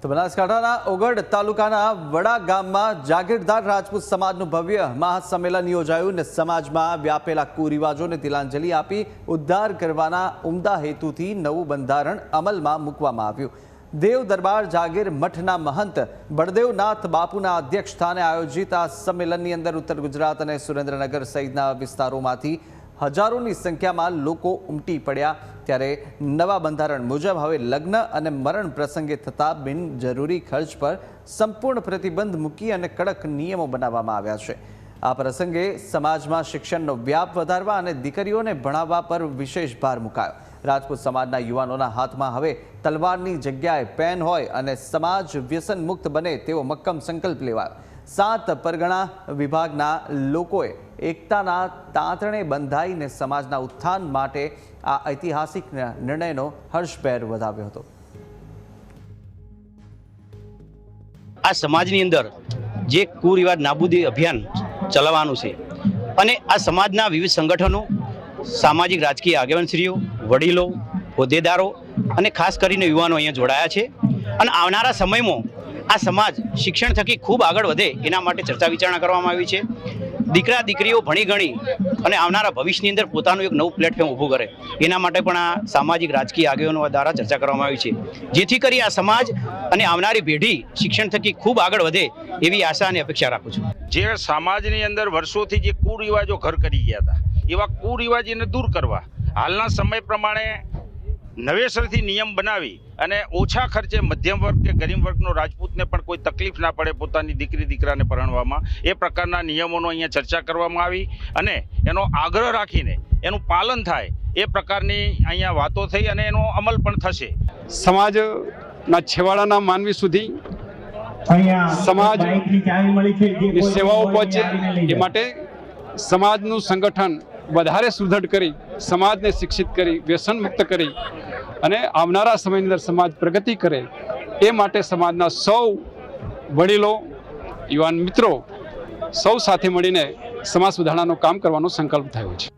તો બનાસકાંઠાના ઓગડ તાલુકાના વડા ગામમાં જાગીરદાર રાજપૂત સમાજનું ભવ્ય મહાસંમેલન યોજાયું અને સમાજમાં વ્યાપેલા કુરિવાજોને તિલાંજલિ આપી ઉદ્ધાર કરવાના ઉમદા હેતુથી નવું બંધારણ અમલમાં મૂકવામાં આવ્યું। દેવ દરબાર જાગીર મઠના મહંત બળદેવનાથ બાપુના અધ્યક્ષ સ્થાને આયોજિત આ સંમેલનની અંદર ઉત્તર ગુજરાત અને સુરેન્દ્રનગર સહિતના વિસ્તારોમાંથી હજારોની સંખ્યામાં લોકો ઉમટી પડ્યા। ત્યારે નવા બંધારણ મુજબ હવે લગ્ન અને મરણ પ્રસંગે થતા બિનજરૂરી ખર્ચ પર સંપૂર્ણ પ્રતિબંધ મૂકી અને કડક નિયમો બનાવવામાં આવ્યા છે। આ પ્રસંગે સમાજમાં શિક્ષણનો વ્યાપ વધારવા અને દીકરીઓને ભણાવવા પર વિશેષ ભાર મુકાયો। રાજપૂત સમાજના યુવાનોના હાથમાં હવે તલવારની જગ્યાએ પેન હોય અને સમાજ વ્યસન મુક્ત બને તેવો મક્કમ સંકલ્પ લેવાયો। 7 પરગણા વિભાગના લોકોએ એકતાના તાંતણે બંધાઈને સમાજના ઉત્થાન માટે આ ઐતિહાસિક નિર્ણયનો હર્ષભેર વધાવ્યો હતો। આ સમાજની અંદર જે કુરિવાજ નાબૂદી અભિયાન ચલાવવાનું છે અને આ સમાજના વિવિધ સંગઠનો, સામાજિક રાજકીય આગેવાનશ્રીઓ, વડીલો, હોદ્દેદારો અને ખાસ કરીને યુવાનો અહીંયા જોડાયા છે અને આવનારા સમયમાં આ સમાજ શિક્ષણ થકી ખૂબ આગળ વધે એના માટે ચર્ચા વિચારણા કરવામાં આવી છે। દીકરા દીકરીઓ ભણી ગણી અને આવનારા ભવિષ્યની અંદર પોતાનું એક નવું પ્લેટફોર્મ ઊભું કરે એના માટે પણ આ સામાજિક રાજકીય આગેવાનો દ્વારા ચર્ચા કરવામાં આવી છે, જેથી કરી આ સમાજ અને આવનારી પેઢી શિક્ષણ થકી ખૂબ આગળ વધે એવી આશા અને અપેક્ષા રાખું છું। જે સમાજની અંદર વર્ષોથી જે કુરિવાજો ઘર કરી ગયા હતા એવા કુરિવાજોને દૂર કરવા હાલના સમય પ્રમાણે નવેસરથી નિયમ બનાવી અને ઓછા ખર્ચે મધ્યમ વર્ગ કે ગરીબ વર્ગનો રાજપૂતને પણ કોઈ તકલીફ ના પડે પોતાની દીકરી દીકરાને પરણવામાં એ પ્રકારના નિયમોનો અહીંયા ચર્ચા કરવામાં આવી અને એનો આગ્રહ રાખીને એનું પાલન થાય એ પ્રકારની અહીંયા વાતો થઈ અને એનો અમલ પણ થશે। સમાજના છેવાડાના માનવી સુધી સમાજની સેવાઓ પહોંચે એ માટે સમાજનું સંગઠન વધારે સુદૃઢ કરી સમાજને શિક્ષિત કરી વ્યસન મુક્ત કરી અને આવનારા સમયની અંદર સમાજ પ્રગતિ કરે એ માટે સમાજના સૌ વડીલો, યુવાન મિત્રો સૌ સાથે મળીને સમાજ સુધારણાનું કામ કરવાનો સંકલ્પ થયો છે।